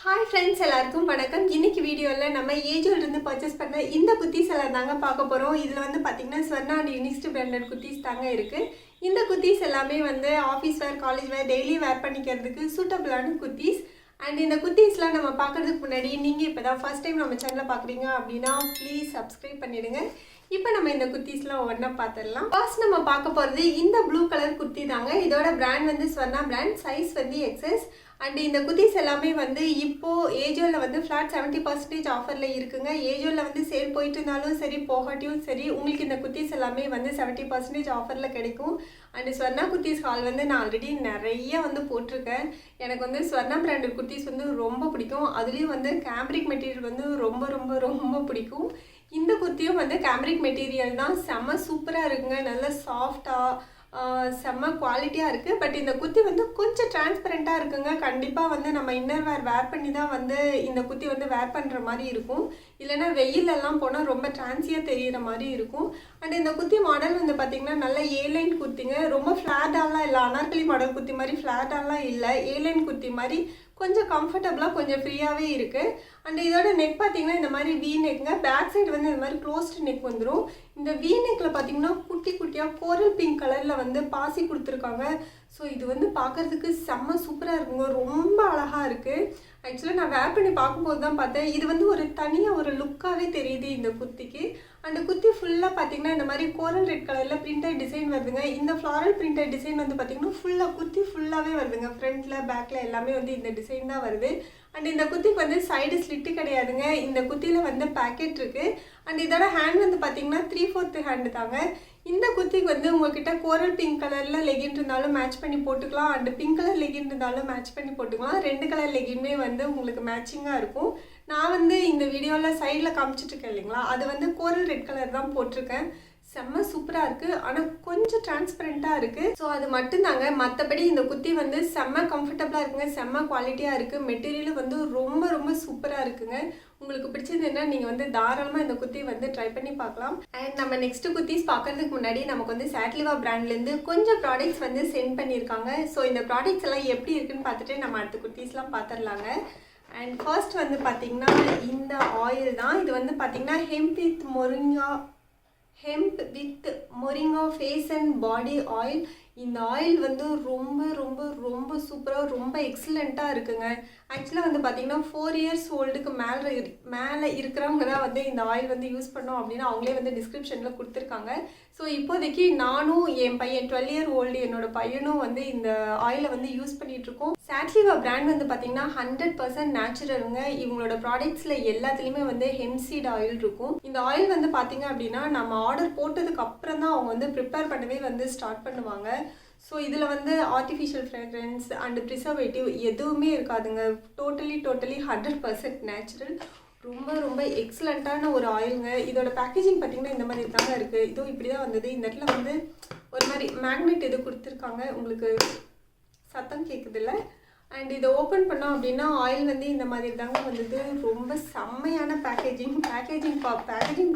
Hi friends, எல்லாருக்கும் வணக்கம். இன்னைக்கு வீடியோவில் நம்ம ஏஜோலேருந்து பர்ச்சேஸ் பண்ண இந்த குர்த்திஸ் எல்லாம் தாங்க பார்க்க போகிறோம். இதில் வந்து பார்த்திங்கன்னா Svrnaa&uniquest பிராண்டட் குர்த்திஸ் தாங்க இருக்குது. இந்த குர்த்திஸ் எல்லாமே வந்து ஆஃபீஸ் வேர், காலேஜ் வேர், டெய்லி வேர் பண்ணிக்கிறதுக்கு சூட்டபிளான குர்த்திஸ். அண்ட் இந்த குர்த்திஸ்லாம் நம்ம பார்க்குறதுக்கு முன்னாடி நீங்கள் இப்போ தான் ஃபஸ்ட் டைம் நம்ம சேனலை பார்க்குறீங்க அப்படின்னா ப்ளீஸ் சப்ஸ்கிரைப் பண்ணிவிடுங்க. இப்போ நம்ம இந்த குர்த்திஸ்லாம் ஒவ்வொன்றா பார்த்துடலாம். ஃபர்ஸ்ட் நம்ம பார்க்க போகிறது இந்த ப்ளூ கலர் குர்த்தி தாங்க. இதோட பிராண்ட் வந்து Svrnaa பிராண்ட், சைஸ் வந்து XS. அண்ட் இந்த குர்த்திஸ் எல்லாமே வந்து இப்போது ஏஜோவில் வந்து ஃப்ளாட் 70% ஆஃபரில் இருக்குங்க. ஏஜோவில் வந்து சேல் போயிட்டு இருந்தாலும் சரி, போகாட்டியும் சரி, உங்களுக்கு இந்த குர்த்திஸ் எல்லாமே வந்து 70% ஆஃபரில் கிடைக்கும். அண்ட் Svrnaa குர்த்திஸ் ஹால் வந்து நான் ஆல்ரெடி நிறைய வந்து போட்டிருக்கேன். எனக்கு வந்து Svrnaa பிராண்டட் குர்த்திஸ் வந்து ரொம்ப பிடிக்கும். அதுலேயும் வந்து கேம்ரிக் மெட்டீரியல் வந்து ரொம்ப ரொம்ப ரொம்ப பிடிக்கும். இந்த குர்த்தியும் வந்து கேம்ரிக் மெட்டீரியல் தான், செம்ம சூப்பராக இருக்குங்க. நல்ல சாஃப்டாக செம்ம குவாலிட்டியாக இருக்குது. பட் இந்த குர்த்தி வந்து கொஞ்சம் டிரான்ஸ்பரண்ட்டாக இருக்குங்க. கண்டிப்பாக வந்து நம்ம இன்னர் வேர் பண்ணி தான் வந்து இந்த குர்த்தி வந்து வேர் பண்ணுற மாதிரி இருக்கும். இல்லைனா வெயிலெல்லாம் போனால் ரொம்ப ட்ரான்ஸியாக தெரிகிற மாதிரி இருக்கும். அண்ட் இந்த குர்த்தி மாடல் வந்து பார்த்திங்கன்னா நல்ல ஏலைன் குர்த்திங்க. ரொம்ப ஃப்ளாட்டாலாம் இல்லை, அனார்கலி மாடல் குர்த்தி மாதிரி ஃப்ளாட்டாலாம் இல்லை, ஏலைன் குர்த்தி மாதிரி கொஞ்சம் கம்ஃபர்டபுளாக கொஞ்சம் ஃப்ரீயாகவே இருக்குது. அண்ட் இதோட நெக் பார்த்திங்கன்னா இந்த மாதிரி வி நெக்குங்க. பேக் சைடு வந்து இந்த மாதிரி க்ளோஸ்டு நெக் வந்துடும். இந்த வி நெக்கில் பார்த்திங்கன்னா குட்டி குட்டியாக கோரல் பிங்க் கலரில் வந்து பாசி கொடுத்துருக்காங்க. ஸோ இது வந்து பார்க்குறதுக்கு செம்ம சூப்பராக இருக்குங்க, ரொம்ப அழகாக இருக்குது. ஆக்சுவலாக நான் வேர் பண்ணி பார்க்கும்போது தான் பார்த்தேன், இது வந்து ஒரு தனியாக ஒரு லுக்காகவே தெரியுது இந்த குர்த்திக்கு. அந்த குர்த்தி ஃபுல்லாக பார்த்திங்கன்னா இந்த மாதிரி கோரல் ரெட் கலரில் பிரிண்டட் டிசைன் வருதுங்க. இந்த ஃப்ளாரல் பிரிண்டட் டிசைன் வந்து பார்த்திங்கன்னா ஃபுல்லாக குர்த்தி ஃபுல்லாகவே வருதுங்க. ஃப்ரண்ட்டில் பேக்கில் எல்லாமே வந்து இந்த டிசைன் தான் வருது. அண்ட் இந்த குர்த்திக்கு வந்து சைடு ஸ்லிட்டு கிடையாதுங்க. இந்த குர்த்தியில் வந்து பேக்கெட் இருக்குது. அண்ட் இதோட ஹேண்ட் வந்து பார்த்திங்கன்னா 3/4 ஹேண்டு தாங்க. இந்த குர்த்திக்கு வந்து உங்கள்கிட்ட கோரல் பிங்க் கலரில் லெகின் இருந்தாலும் மேட்ச் பண்ணி போட்டுக்கலாம். அண்ட் பிங்க் கலர் லெகின் இருந்தாலும் மேட்ச் பண்ணி போட்டுக்கலாம். 2 கலர் லெகின்மே வந்து உங்களுக்கு மேட்சிங்காக இருக்கும். நான் வந்து இந்த வீடியோவில் சைடில் காமிச்சிட்ருக்கேன் இல்லைங்களா, அது வந்து கோரல் ரெட் கலர் தான் போட்டிருக்கேன். செம்ம சூப்பராக இருக்குது, ஆனால் கொஞ்சம் டிரான்ஸ்பரண்ட்டாக இருக்குது. ஸோ அது மட்டும்தாங்க. மற்றபடி இந்த குர்த்தி வந்து செம்ம கம்ஃபர்டபுளாக இருக்குங்க, செம்ம குவாலிட்டியாக இருக்குது. மெட்டீரியல் வந்து ரொம்ப ரொம்ப சூப்பராக இருக்குங்க. உங்களுக்கு பிடிச்சது என்ன, நீங்கள் வந்து தாராளமாக இந்த குர்த்தி வந்து ட்ரை பண்ணி பார்க்கலாம். அண்ட் நம்ம நெக்ஸ்ட் குர்த்திஸ் பார்க்கறதுக்கு முன்னாடி நமக்கு வந்து Satliva பிராண்ட்லேருந்து கொஞ்சம் ப்ராடக்ட்ஸ் வந்து சென்ட் பண்ணியிருக்காங்க. ஸோ இந்த ப்ராடக்ட்ஸ் எல்லாம் எப்படி இருக்குன்னு பார்த்துட்டு நம்ம அடுத்த குர்த்திஸ்லாம் பார்த்துடலாங்க. அண்ட் ஃபர்ஸ்ட் வந்து பார்த்திங்கன்னா இந்த ஆயில் தான். இது வந்து பார்த்திங்கன்னா hemp with moringa face and body oil. இந்த ஆயில் வந்து ரொம்ப ரொம்ப ரொம்ப சூப்பராக ரொம்ப எக்ஸலண்ட்டாக இருக்குங்க. ஆக்சுவலாக வந்து பார்த்திங்கன்னா 4 இயர்ஸ் ஓல்டுக்கு மேலே இருக்கிறவங்க தான் வந்து இந்த ஆயில் வந்து யூஸ் பண்ணோம் அப்படின்னு அவங்களே வந்து டிஸ்கிரிப்ஷனில் கொடுத்துருக்காங்க. ஸோ இப்போதைக்கு நானும் என் பையன் 12 இயர் ஓல்டு என்னோட பையனும் வந்து இந்த ஆயிலை வந்து யூஸ் பண்ணிகிட்ருக்கோம். Satliva பிராண்ட் வந்து பார்த்திங்கன்னா 100% நேச்சுரலுங்க. இவங்களோட ப்ராடக்ட்ஸில் எல்லாத்துலேயுமே வந்து ஹெம்சீட் ஆயில் இருக்கும். இந்த ஆயில் வந்து பார்த்திங்க அப்படின்னா நம்ம ஆர்டர் போட்டதுக்கு அப்புறம் தான் அவங்க வந்து ப்ரிப்பேர் பண்ணவே வந்து ஸ்டார்ட் பண்ணுவாங்க. ஸோ இதில் வந்து ஆர்டிஃபிஷியல் ஃப்ரேக்ரன்ஸ் அண்ட் ப்ரிசர்வேட்டிவ் எதுவுமே இருக்காதுங்க. Totally 100% natural. ரொம்ப ரொம்ப எக்ஸலண்ட்டான ஒரு ஆயிலுங்க. இதோட பேக்கேஜிங் பார்த்திங்கன்னா இந்த மாதிரி தாங்க இருக்குது. இதுவும் இப்படி தான் வந்தது. இந்த இடத்துல வந்து ஒரு மாதிரி மேக்னெட் இது கொடுத்துருக்காங்க, உங்களுக்கு சத்தம் கேட்குதில்ல. அண்ட் இதை ஓப்பன் பண்ணோம் அப்படின்னா ஆயில் வந்து இந்த மாதிரி தாங்க வந்தது. ரொம்ப செம்மையான பேக்கேஜிங்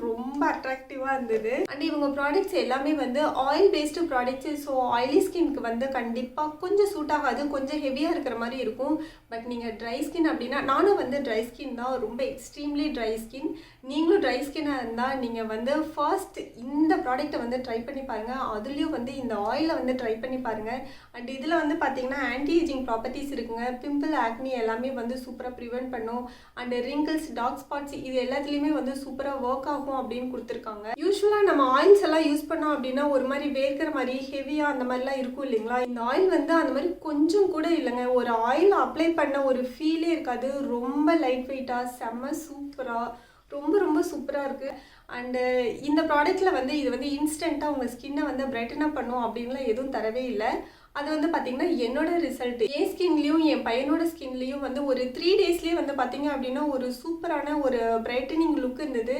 ரொம்ப அட்ராக்டிவாக இருந்தது. அண்ட் இவங்க ப்ராடக்ட்ஸ் எல்லாமே வந்து oil based products. So oily ஸ்கின்க்கு வந்து கண்டிப்பாக கொஞ்சம் சூட் ஆகாது, கொஞ்சம் ஹெவியாக இருக்கிற மாதிரி இருக்கும். பட் நீங்கள் ட்ரை ஸ்கின் அப்படின்னா, நானும் வந்து ட்ரை ஸ்கின் தான், ரொம்ப எக்ஸ்ட்ரீம்லி ட்ரை ஸ்கின். நீங்களும் ட்ரை ஸ்கின்னாக இருந்தால் நீங்கள் வந்து ஃபர்ஸ்ட் இந்த ப்ராடக்ட்டை வந்து ட்ரை பண்ணி பாருங்கள். அதுலேயும் வந்து இந்த ஆயிலை வந்து ட்ரை பண்ணி பாருங்கள். அண்ட் இதில் வந்து பார்த்திங்கன்னா ஆன்டி ஏஜிங் ப்ராப்பர்ட்டிஸ் இருக்குங்க. பிம்பிள், ஆக்னி எல்லாமே வந்து சூப்பராக ப்ரிவென்ட் பண்ணும். அண்ட் ரிங்கிள்ஸ், டார்க் ஸ்பாட்ஸ் இது எல்லாத்துலேயுமே வந்து சூப்பராக ஒர்க் ஆகும் அப்படின்னு கொடுத்துருக்காங்க. யூஸ்வலாக நம்ம ஆயில்ஸ் எல்லாம் யூஸ் பண்ணோம் அப்படின்னா ஒரு மாதிரி வேர்க்கிற மாதிரி ஹெவியாக அந்த மாதிரிலாம் இருக்கும் இல்லைங்களா. இந்த ஆயில் வந்து அந்த மாதிரி கொஞ்சம் கூட இல்லைங்க. ஒரு ஆயில் அப்ளை பண்ண ஒரு ஃபீலே இருக்காது. ரொம்ப லைட் வெயிட்டாக செம்ம சூப்பராக ரொம்ப ரொம்ப சூப்பராக இருக்குது. அண்டு இந்த ப்ராடக்ட்டில் வந்து இது வந்து இன்ஸ்டண்ட்டாக உங்கள் ஸ்கின்னை வந்து பிரைட்டன் அப் பண்ணும் அப்படின்லாம் எதுவும் தரவே இல்லை. அது வந்து பார்த்திங்கன்னா என்னோட ரிசல்ட் என் ஸ்கின்லேயும் என் பையனோட ஸ்கின்லேயும் வந்து ஒரு 3 டேஸ்லேயே வந்து பார்த்திங்க அப்படின்னா ஒரு சூப்பரான ஒரு பிரைட்டனிங் லுக் இருந்தது.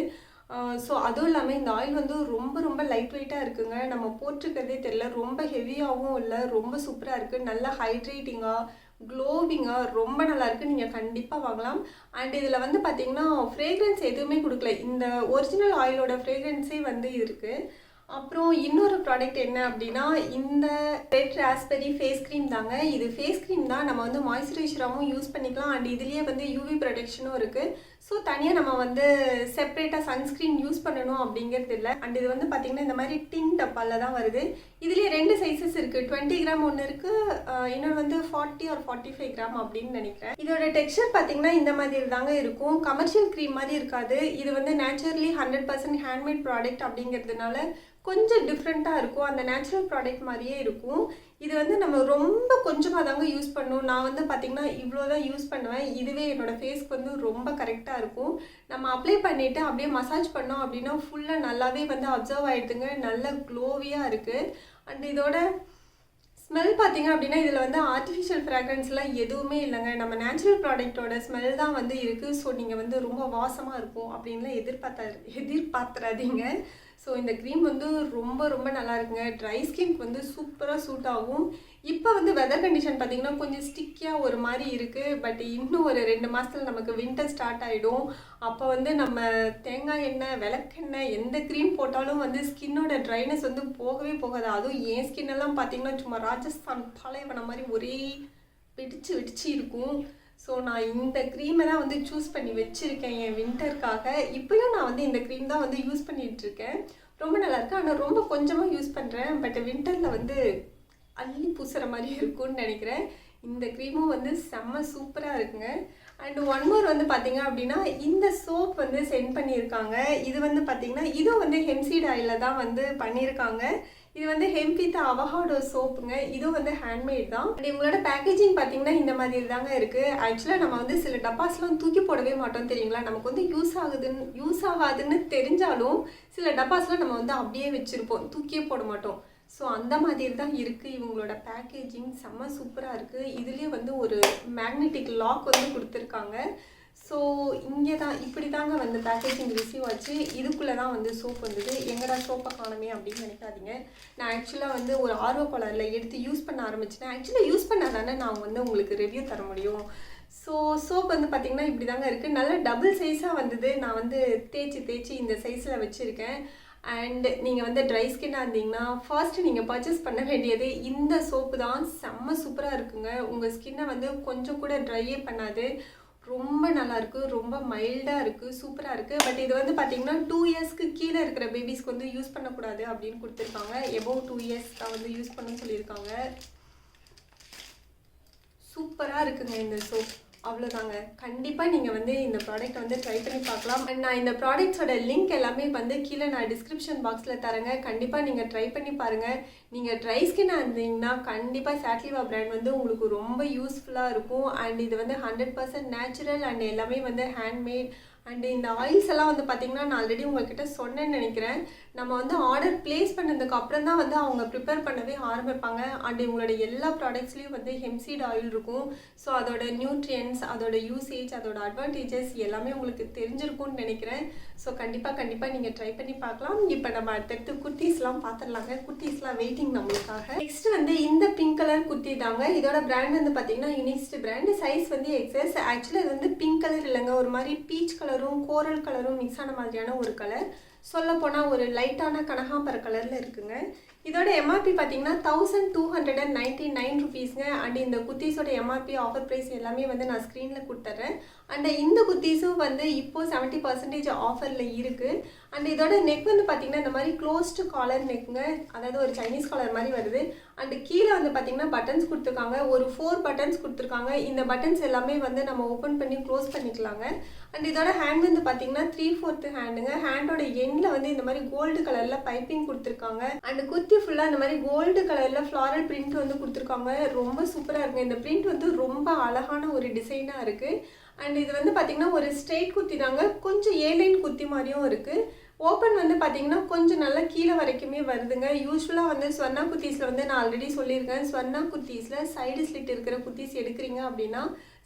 ஸோ அதுவும் இல்லாமல் இந்த ஆயில் வந்து ரொம்ப ரொம்ப லைட் வெயிட்டாக இருக்குங்க. நம்ம போட்டிருக்கிறதே தெரியல, ரொம்ப ஹெவியாகவும் இல்லை, ரொம்ப சூப்பராக இருக்குது. நல்லா ஹைட்ரேட்டிங்காக க்ளோவிங்காக ரொம்ப நல்லாயிருக்கு. நீங்கள் கண்டிப்பாக வாங்கலாம். அண்ட் இதில் வந்து பார்த்திங்கன்னா ஃப்ரேக்ரன்ஸ் எதுவுமே கொடுக்கல. இந்த ஒரிஜினல் ஆயிலோட ஃப்ரேக்ரன்ஸே வந்து இருக்குது. அப்புறம் இன்னொரு ப்ராடக்ட் என்ன அப்படின்னா இந்த ரெட் ராஸ்பெரி ஃபேஸ் க்ரீம் தாங்க. இது ஃபேஸ் க்ரீம் தான், நம்ம வந்து மாய்ஸ்சரைசராகவும் யூஸ் பண்ணிக்கலாம். அண்ட் இதுலேயே வந்து யூவி ப்ரொடெக்ஷனும் இருக்குது. ஸோ தனியாக நம்ம வந்து செப்பரேட்டாக சன்ஸ்க்ரீன் யூஸ் பண்ணணும் அப்படிங்கிறது இல்லை. அண்ட் இது வந்து பார்த்திங்கன்னா இந்த மாதிரி டின் டப்பாவில் தான் வருது. இதுலேயே 2 சைஸஸ் இருக்குது. 20 கிராம் ஒன்று இருக்குது, இன்னொன்று வந்து 40 or 45 கிராம் அப்படின்னு நினைக்கிறேன். இதோட டெக்ஸ்சர் பார்த்திங்கன்னா இந்த மாதிரி தாங்க இருக்கும். கமர்ஷியல் க்ரீம் மாதிரி இருக்காது. இது வந்து நேச்சுரலி 100% ஹேண்ட்மேட் ப்ராடக்ட் அப்படிங்கிறதுனால கொஞ்சம் டிஃப்ரெண்ட்டாக இருக்கும். அந்த நேச்சுரல் ப்ராடக்ட் மாதிரியே இருக்கும். இது வந்து நம்ம ரொம்ப கொஞ்சமாக தாங்க யூஸ் பண்ணணும். நான் வந்து பார்த்திங்கன்னா இவ்வளோ தான் யூஸ் பண்ணுவேன். இதுவே என்னோடய ஃபேஸ்க்கு வந்து ரொம்ப கரெக்டாக இருக்கும். நம்ம அப்ளை பண்ணிவிட்டு அப்படியே மசாஜ் பண்ணோம் அப்படின்னா ஃபுல்லாக நல்லாவே வந்து அப்சர்வ் ஆகிடுதுங்க. நல்ல க்ளோவியாக இருக்குது. அண்ட் இதோட ஸ்மெல் பார்த்திங்க அப்படின்னா இதில் வந்து ஆர்டிஃபிஷியல் ஃப்ராக்ரன்ஸ்லாம் எதுவுமே இல்லைங்க. நம்ம நேச்சுரல் ப்ராடக்டோட ஸ்மெல் தான் வந்து இருக்குது. ஸோ நீங்கள் வந்து ரொம்ப வாசமாக இருக்கும் அப்படின்லாம் எதிர்பார்த்துறாதீங்க. ஸோ இந்த க்ரீம் வந்து ரொம்ப ரொம்ப நல்லா இருக்குங்க. ட்ரை ஸ்கின்க்கு வந்து சூப்பராக சூட் ஆகும். இப்போ வந்து வெதர் கண்டிஷன் பார்த்திங்கன்னா கொஞ்சம் ஸ்டிக்கியாக ஒரு மாதிரி இருக்குது. பட் இன்னும் ஒரு 2 மாதத்தில் நமக்கு வின்டர் ஸ்டார்ட் ஆகிடும். அப்போ வந்து நம்ம தேங்காய் எண்ணெய், விளக்கெண்ணெய் எந்த க்ரீம் போட்டாலும் வந்து ஸ்கின்னோட ட்ரைனஸ் வந்து போகவே போகாது. அதுவும் என் ஸ்கின்னெல்லாம் பார்த்திங்கன்னா சும்மா ராஜஸ்தான் பாலைவனம் மாதிரி ஒரே வெடிச்சு இருக்கும். ஸோ நான் இந்த க்ரீமை தான் வந்து சூஸ் பண்ணி வச்சுருக்கேன் என் வின்டருக்காக. இப்போயும் நான் வந்து இந்த க்ரீம் தான் வந்து யூஸ் பண்ணிகிட்ருக்கேன். ரொம்ப நல்லாயிருக்கு. ஆனால் ரொம்ப கொஞ்சமாக யூஸ் பண்ணுறேன். பட் வின்டரில் வந்து அள்ளி பூசுகிற மாதிரி இருக்கும்னு நினைக்கிறேன். இந்த க்ரீமும் வந்து செம்ம சூப்பராக இருக்குங்க. அண்ட் ஒன் மோர் வந்து பார்த்திங்க அப்படின்னா இந்த சோப் வந்து சென்ட் பண்ணியிருக்காங்க. இது வந்து பார்த்திங்கன்னா இதுவும் வந்து ஹெம்சீட் ஆயிலில் தான் வந்து பண்ணியிருக்காங்க. இது வந்து ஹெம்வித் அவகாடோ சோப்புங்க. இதுவும் வந்து ஹேண்ட்மேட் தான். அண்ட் இவங்களோட பேக்கேஜிங் பார்த்தீங்கன்னா இந்த மாதிரி தாங்க இருக்குது. ஆக்சுவலாக நம்ம வந்து சில டப்பாஸ்லாம் தூக்கி போடவே மாட்டோம் தெரியுங்களா. நமக்கு வந்து யூஸ் ஆகாதுன்னு தெரிஞ்சாலும் சில டப்பாஸ்லாம் நம்ம வந்து அப்படியே வச்சுருப்போம், தூக்கியே போட மாட்டோம். ஸோ அந்த மாதிரி தான் இருக்குது இவங்களோட பேக்கேஜிங். செம்ம சூப்பராக இருக்குது. இதுலேயே வந்து ஒரு மேக்னெட்டிக் லாக் வந்து கொடுத்துருக்காங்க. ஸோ இங்கே தான் இப்படி தாங்க வந்து பேக்கேஜிங் ரிசீவ் ஆச்சு. இதுக்குள்ளே தான் வந்து சோப் வந்தது. எங்கடா சோப்பை காணுமே அப்படின்னு நினைக்காதீங்க. நான் ஆக்சுவலாக வந்து ஒரு ஆர்வக்கோளாறில் எடுத்து யூஸ் பண்ண ஆரம்பிச்சிட்டேன். ஆக்சுவலாக யூஸ் பண்ணால் தானே நான் வந்து உங்களுக்கு ரிவ்யூ தர முடியும். ஸோ சோப் வந்து பார்த்திங்கன்னா இப்படி தாங்க இருக்குது. நல்லா டபுள் சைஸாக வந்தது. நான் வந்து தேய்ச்சி இந்த சைஸில் வச்சுருக்கேன். அண்ட் நீங்கள் வந்து ட்ரை ஸ்கின்னாக இருந்தீங்கன்னா ஃபர்ஸ்ட்டு நீங்கள் பர்ச்சேஸ் பண்ண வேண்டியது இந்த சோப்பு தான். செம்ம சூப்பராக இருக்குங்க. உங்கள் ஸ்கின்னை வந்து கொஞ்சம் கூட ட்ரையே பண்ணாது. ரொம்ப நல்லாயிருக்கு, ரொம்ப மைல்டாக இருக்குது, சூப்பராக இருக்குது. பட் இது வந்து பார்த்திங்கன்னா 2 இயர்ஸ்க்கு கீழே இருக்கிற பேபிஸ்க்கு வந்து யூஸ் பண்ணக்கூடாது அப்படின்னு கொடுத்துருக்காங்க. எபோவ் 2 இயர்ஸ் தான் வந்து யூஸ் பண்ண சொல்லியிருக்காங்க. சூப்பராக இருக்குங்க இந்த சோப். அவ்வளோதாங்க. கண்டிப்பாக நீங்கள் வந்து இந்த ப்ராடக்ட் வந்து ட்ரை பண்ணி பார்க்கலாம். அண்ட் நான் இந்த ப்ராடக்ட்ஸோட லிங்க் எல்லாமே வந்து கீழே நான் டிஸ்கிரிப்ஷன் பாக்ஸில் தரேங்க. கண்டிப்பாக நீங்கள் ட்ரை பண்ணி பாருங்கள். நீங்கள் ட்ரை ஸ்கின்னாக இருந்தீங்கன்னா கண்டிப்பாக சாட்லிவா பிராண்ட் வந்து உங்களுக்கு ரொம்ப யூஸ்ஃபுல்லாக இருக்கும். அண்ட் இது வந்து 100% நேச்சுரல் அண்ட் எல்லாமே வந்து ஹேண்ட்மேட். அண்டு இந்த ஆயில்ஸ் எல்லாம் வந்து பார்த்திங்கன்னா நான் ஆல்ரெடி உங்கள்கிட்ட சொன்னேன்னு நினைக்கிறேன். நம்ம வந்து ஆர்டர் ப்ளேஸ் பண்ணதுக்கு அப்புறம் தான் வந்து அவங்க ப்ரிப்பேர் பண்ணவே ஆரம்பிப்பாங்க. அண்ட் இவங்களோட எல்லா ப்ராடக்ட்ஸ்லேயும் வந்து ஹெம்சீட் ஆயில் இருக்கும். ஸோ அதோட நியூட்ரியன்ஸ், அதோட யூசேஜ், அதோட அட்வான்டேஜஸ் எல்லாமே உங்களுக்கு தெரிஞ்சிருக்கும்னு நினைக்கிறேன். ஸோ கண்டிப்பாக நீங்கள் ட்ரை பண்ணி பார்க்கலாம். இப்போ நம்ம அடுத்தடுத்து குர்த்திஸ்லாம் பார்த்துடலாங்க. குர்த்திஸ்லாம் வெயிட்டிங் நம்மளுக்காக. நெக்ஸ்ட் வந்து இந்த பிங்க் கலர் குர்த்தி தாங்க. இதோட பிராண்ட் வந்து பார்த்திங்கன்னா யூனிக்ஸ்ட் பிராண்ட். சைஸ் வந்து எக்ஸஸ். ஆக்சுவலாக இது வந்து பிங்க் கலர் இல்லைங்க, ஒரு மாதிரி பீச் கலரும் கோரல் கலரும் மிக்ஸ் ஆன மாதிரியான ஒரு கலர். சொல்லப்போனால் ஒரு லைட்டான கனகாம்பர கலரில் இருக்குங்க. இதோட எம்ஆர்பி பார்த்தீங்கன்னா 1299 ருபீஸ்ங்க. அண்ட் இந்த குர்த்திஸோட எம்ஆர்பி ஆஃபர் ப்ரைஸ் எல்லாமே வந்து நான் ஸ்க்ரீனில் கொடுத்துட்றேன். அண்ட் இந்த குர்த்திஸும் வந்து இப்போது 70% ஆஃபரில் இருக்குது. அண்ட் இதோட நெக் வந்து பார்த்திங்கன்னா இந்த மாதிரி க்ளோஸ்டு காலர் நெக்குங்க, அதாவது ஒரு சைனீஸ் காலர் மாதிரி வருது. அண்டு கீழே வந்து பார்த்திங்கன்னா பட்டன்ஸ் கொடுத்துருக்காங்க. ஒரு 4 பட்டன்ஸ் கொடுத்துருக்காங்க. இந்த பட்டன்ஸ் எல்லாமே வந்து நம்ம ஓப்பன் பண்ணி க்ளோஸ் பண்ணிக்கலாங்க. அண்ட் இதோட ஹேண்ட் வந்து பார்த்திங்கன்னா 3/4 ஹேண்டுங்க. ஹேண்டோட எண்டில் வந்து இந்த மாதிரி கோல்டு கலரில் பைப்பிங் கொடுத்துருக்காங்க. அண்ட் குர்த்தி ஃபுல்லாக இந்த மாதிரி கோல்டு கலரில் ஃப்ளாரல் பிரிண்ட் வந்து கொடுத்துருக்காங்க. ரொம்ப சூப்பராக இருக்குங்க. இந்த பிரிண்ட் வந்து ரொம்ப அழகான ஒரு டிசைனாக இருக்குது. அண்ட் இது வந்து பார்த்திங்கன்னா ஒரு ஸ்ட்ரெயிட் குர்த்தி தாங்க. கொஞ்சம் ஏலைன் குர்த்தி மாதிரியும் இருக்குது. ஓப்பன் வந்து பார்த்திங்கன்னா கொஞ்சம் நல்லா கீழே வரைக்குமே வருதுங்க. யூஸ்வலாக வந்து ஸ்வர்ணா குர்த்திஸில் வந்து நான் ஆல்ரெடி சொல்லியிருக்கேன். ஸ்வர்ணா குர்த்திஸில் சைடு ஸ்லிட் இருக்கிற குர்த்திஸ் எடுக்கிறீங்க அப்படின்னா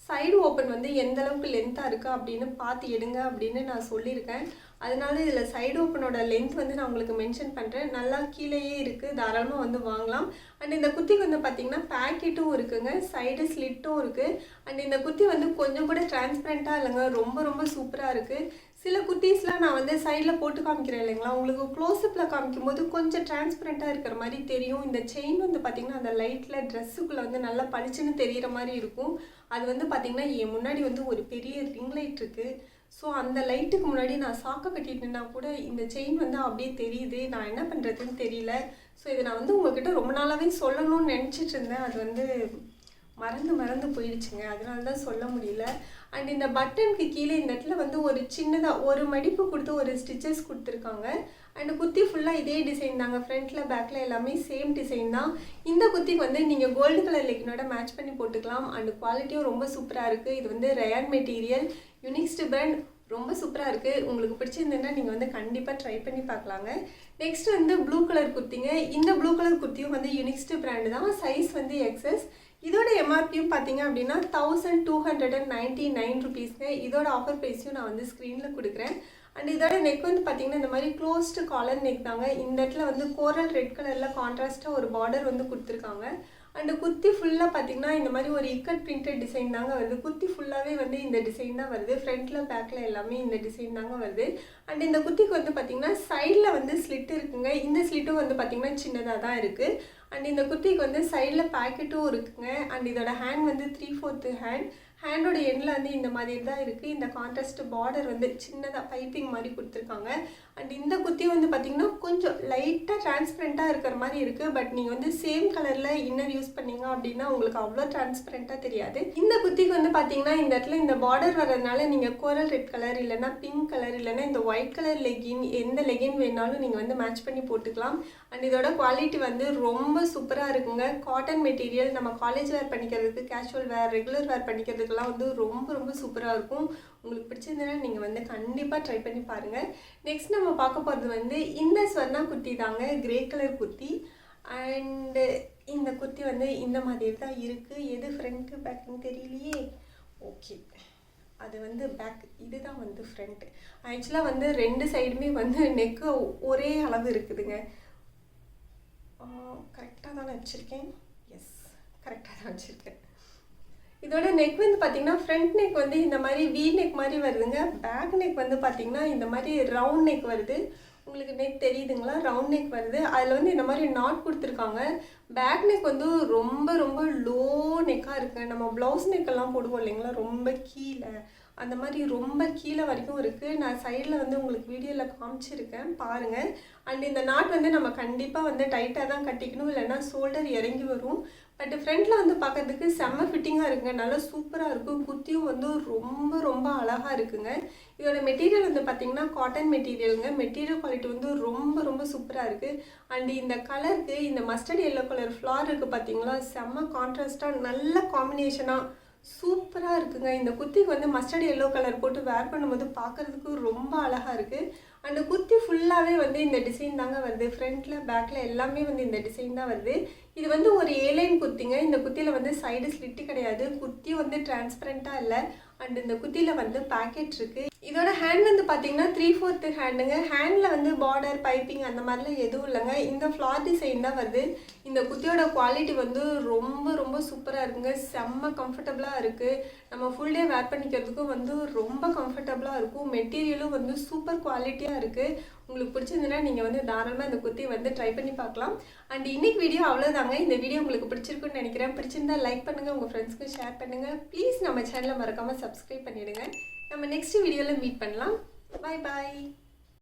சைடு ஓப்பன் வந்து எந்த அளவுக்கு லென்த்தாக இருக்குது அப்படின்னு பார்த்து எடுங்க அப்படின்னு நான் சொல்லியிருக்கேன். அதனால இதில் சைடு ஓப்பனோட லென்த் வந்து நான் உங்களுக்கு மென்ஷன் பண்ணுறேன். நல்லா கீழேயே இருக்குது, தாராளமாக வந்து வாங்கலாம். அண்ட் இந்த குர்த்திக்கு வந்து பார்த்திங்கன்னா பேக்கெட்டும் இருக்குங்க, சைடு ஸ்லிட்டும் இருக்குது. அண்ட் இந்த குர்த்தி வந்து கொஞ்சம் கூட டிரான்ஸ்பரண்ட்டாக இல்லைங்க, ரொம்ப ரொம்ப சூப்பராக இருக்குது. சில குர்த்திஸ்லாம் நான் வந்து சைடில் போட்டு காமிக்கிறேன் இல்லைங்களா, உங்களுக்கு க்ளோஸ்அப்பில் காமிக்கும் போது கொஞ்சம் டிரான்ஸ்பரண்ட்டாக இருக்கிற மாதிரி தெரியும். இந்த செயின் வந்து பார்த்திங்கன்னா அந்த லைட்டில் ட்ரெஸ்ஸுக்குள்ளே வந்து நல்லா பளிச்சுன்னு தெரிகிற மாதிரி இருக்கும். அது வந்து பார்த்திங்கன்னா என் முன்னாடி வந்து ஒரு பெரிய ரிங் லைட் இருக்குது. ஸோ அந்த லைட்டுக்கு முன்னாடி நான் சாக்கை கட்டிட்டுனா கூட இந்த செயின் வந்து அப்படியே தெரியுது. நான் என்ன பண்ணுறதுன்னு தெரியல. ஸோ இதை நான் வந்து உங்கள்கிட்ட ரொம்ப நாளாகவே சொல்லணும்னு நினச்சிட்டு இருந்தேன். அது வந்து மறந்து போயிடுச்சுங்க. அதனால தான் சொல்ல முடியல. அண்ட் இந்த பட்டனுக்கு கீழே இந்த இடத்துல வந்து ஒரு சின்னதாக ஒரு மடிப்பு கொடுத்து ஒரு ஸ்டிச்சஸ் கொடுத்துருக்காங்க. அண்ட் குர்த்தி ஃபுல்லாக இதே டிசைன் தாங்க. ஃப்ரண்ட்டில் பேக்கில் எல்லாமே சேம் டிசைன் தான். இந்த குர்த்திக்கு வந்து நீங்கள் கோல்டு கலர் லெக்கினோட மேட்ச் பண்ணி போட்டுக்கலாம். அண்ட் குவாலிட்டியும் ரொம்ப சூப்பராக இருக்குது. இது வந்து ரயான் மெட்டீரியல், யூனிக்ஸ்ட் பிராண்ட், ரொம்ப சூப்பராக இருக்குது. உங்களுக்கு பிடிச்சிருந்ததுன்னா நீங்கள் வந்து கண்டிப்பாக ட்ரை பண்ணி பார்க்கலாங்க. நெக்ஸ்ட் வந்து ப்ளூ கலர் குர்த்திங்க. இந்த ப்ளூ கலர் குர்த்தியும் வந்து யூனிக்ஸ்ட் பிராண்டு தான். சைஸ் வந்து எக்ஸஸ். இதோட எம்ஆர்பியும் பார்த்தீங்க அப்படின்னா 1299 ருபீஸ்ங்க. இதோட ஆஃபர் ப்ரைஸையும் நான் வந்து ஸ்க்ரீனில் கொடுக்குறேன். அண்ட் இதோட நெக் வந்து பார்த்தீங்கன்னா இந்த மாதிரி க்ளோஸ்டு காலர் நெக் தாங்க. இந்த இடத்துல வந்து கோரல் ரெட் கலரில் கான்ட்ராஸ்ட்டாக ஒரு பார்டர் வந்து கொடுத்துருக்காங்க. அண்டு குர்த்தி ஃபுல்லாக பார்த்தீங்கன்னா இந்த மாதிரி ஒரு இக்கட் பிரிண்டட் டிசைன் தாங்க வருது. குர்த்தி ஃபுல்லாகவே வந்து இந்த டிசைன் தான் வருது. ஃப்ரண்ட்டில் பேக்கில் எல்லாமே இந்த டிசைன் தாங்க வருது. அண்ட் இந்த குர்த்திக்கு வந்து பார்த்தீங்கன்னா சைடில் வந்து ஸ்லிட் இருக்குங்க. இந்த ஸ்லிட்டும் வந்து பார்த்தீங்கன்னா சின்னதாக தான் இருக்குது. அண்ட் இந்த குர்த்திக்கு வந்து சைடில் பேக்கெட்டும் இருக்குங்க. அண்ட் இதோட ஹேண்ட் வந்து 3/4 ஹேண்டோட எண்டில் வந்து இந்த மாதிரி தான் இருக்குது. இந்த கான்ட்ராஸ்ட் பார்டர் வந்து சின்னதாக பைப்பிங் மாதிரி கொடுத்துருக்காங்க. அண்ட் இந்த குர்த்தி வந்து பார்த்திங்கன்னா கொஞ்சம் லைட்டாக டிரான்ஸ்பரண்ட்டாக இருக்கிற மாதிரி இருக்குது. பட் நீங்கள் வந்து சேம் கலரில் இன்னர் யூஸ் பண்ணிங்க அப்படின்னா உங்களுக்கு அவ்வளோ டிரான்ஸ்பரண்ட்டாக தெரியாது. இந்த குர்த்திக்கு வந்து பார்த்திங்கன்னா இந்த இடத்துல இந்த பார்டர் வர்றதுனால நீங்கள் கோரல் ரெட் கலர் இல்லைனா பிங்க் கலர் இல்லைனா இந்த ஒயிட் கலர் லெகின், எந்த லெகின் வேணாலும் நீங்கள் வந்து மேட்ச் பண்ணி போட்டுக்கலாம். அண்ட் இதோட குவாலிட்டி வந்து ரொம்ப சூப்பராக இருக்குங்க. காட்டன் மெட்டீரியல், நம்ம காலேஜ் வேர் பண்ணிக்கிறதுக்கு, கேஷுவல் வேர், ரெகுலர் வேர் பண்ணிக்கிறதுக்கெல்லாம் வந்து ரொம்ப சூப்பராக இருக்கும். உங்களுக்கு பிடிச்சிருந்ததுன்னா நீங்கள் வந்து கண்டிப்பாக ட்ரை பண்ணி பாருங்கள். நெக்ஸ்ட் நம்ம பார்க்க போகிறது வந்து இந்த ஸ்வர்ணா குர்த்தி தாங்க. Grey colour kurti. அண்டு இந்த குர்த்தி வந்து இந்த மாதிரி தான் இருக்குது. எது ஃப்ரண்ட்டு பேக்குன்னு தெரியலையே. ஓகே, அது வந்து பேக், இதுதான் வந்து ஃப்ரண்ட்டு. ஆக்சுவலாக வந்து ரெண்டு சைடுமே வந்து நெக்கு ஒரே அளவு இருக்குதுங்க. கரெக்டாக தான் வச்சுருக்கேன். எஸ், கரெக்டாக தான் வச்சுருக்கேன். இதோட நெக் வந்து பார்த்திங்கன்னா ஃப்ரண்ட் நெக் வந்து இந்த மாதிரி வி நெக் மாதிரி வருதுங்க. பேக் நெக் வந்து பார்த்திங்கன்னா இந்த மாதிரி ரவுண்ட் நெக் வருது. உங்களுக்கு நெக் தெரியுதுங்களா? ரவுண்ட் நெக் வருது. அதில் வந்து இந்த மாதிரி நாட் கொடுத்துருக்காங்க. பேக் நெக் வந்து ரொம்ப லோ நெக்காக இருக்குது. நம்ம ப்ளவுஸ் நெக்கெல்லாம் போடுவோம் இல்லைங்களா, ரொம்ப கீழே, அந்த மாதிரி ரொம்ப கீழே வரைக்கும் இருக்குது. நான் சைடில் வந்து உங்களுக்கு வீடியோவில் காமிச்சிருக்கேன் பாருங்கள். அண்ட் இந்த நாட் வந்து நம்ம கண்டிப்பாக வந்து டைட்டாக தான் கட்டிக்கணும், இல்லைன்னா ஷோல்டர் இறங்கி வரும். பட் ஃப்ரண்ட்டில் வந்து பார்க்கறதுக்கு செம்ம ஃபிட்டிங்காக இருக்குங்க. நல்லா சூப்பராக இருக்கும். குர்த்தியும் வந்து ரொம்ப அழகாக இருக்குங்க. இதோட மெட்டீரியல் வந்து பார்த்திங்கன்னா காட்டன் மெட்டீரியலுங்க. மெட்டீரியல் குவாலிட்டி வந்து ரொம்ப சூப்பராக இருக்குது. அண்ட் இந்த கலருக்கு இந்த மஸ்டர்ட் எல்லோ கலர் ஃப்ளார் இருக்குது பார்த்தீங்களா, செம்ம கான்ட்ராஸ்ட்டாக நல்ல காம்பினேஷனாக சூப்பராக இருக்குங்க. இந்த குர்த்திக்கு வந்து மஸ்டர்ட் எல்லோ கலர் போட்டு வேர் பண்ணும்போது பார்க்குறதுக்கு ரொம்ப அழகாக இருக்குது. அண்ட் குர்த்தி ஃபுல்லாகவே வந்து இந்த டிசைன் தாங்க வருது. ஃப்ரண்ட்டில் பேக்கில் எல்லாமே வந்து இந்த டிசைன் தான் வருது. இது வந்து ஒரு ஏலைன் குர்த்திங்க. இந்த குர்த்தியில் வந்து சைடு ஸ்லிட்டு கிடையாது. குர்த்தி வந்து டிரான்ஸ்பரண்ட்டாக இல்லை. அண்ட் இந்த குர்த்தியில் வந்து பேக்கெட் இருக்குது. இதோட ஹேண்ட் வந்து பார்த்திங்கன்னா 3/4 ஹேண்டுங்க. ஹேண்டில் வந்து பார்டர், பைப்பிங் அந்த மாதிரிலாம் எதுவும் இல்லைங்க. இந்த ஃப்ளார் டிசைன் தான் வருது. இந்த குர்த்தியோட குவாலிட்டி வந்து ரொம்ப சூப்பராக இருக்குங்க. செம்ம கம்ஃபர்டபுளாக இருக்குது. நம்ம ஃபுல் டே வேர் பண்ணிக்கிறதுக்கும் வந்து ரொம்ப கம்ஃபர்டபுளாக இருக்கும். மெட்டீரியலும் வந்து சூப்பர் குவாலிட்டியாக இருக்குது. உங்களுக்கு பிடிச்சிருந்ததுன்னா நீங்கள் வந்து தாராளமாக இந்த குர்த்தியை வந்து ட்ரை பண்ணி பார்க்கலாம். அண்ட் இன்னைக்கு வீடியோ அவ்வளோதாங்க. இந்த வீடியோ உங்களுக்கு பிடிச்சிருக்குன்னு நினைக்கிறேன். பிடிச்சிருந்தா லைக் பண்ணுங்கள், உங்கள் ஃப்ரெண்ட்ஸ்க்கு ஷேர் பண்ணுங்கள். ப்ளீஸ் நம்ம சேனலை மறக்காமல் சப்ஸ்கிரைப் பண்ணிவிடுங்க. நம்ம நெக்ஸ்ட் வீடியோவில் மீட் பண்ணலாம். பாய்.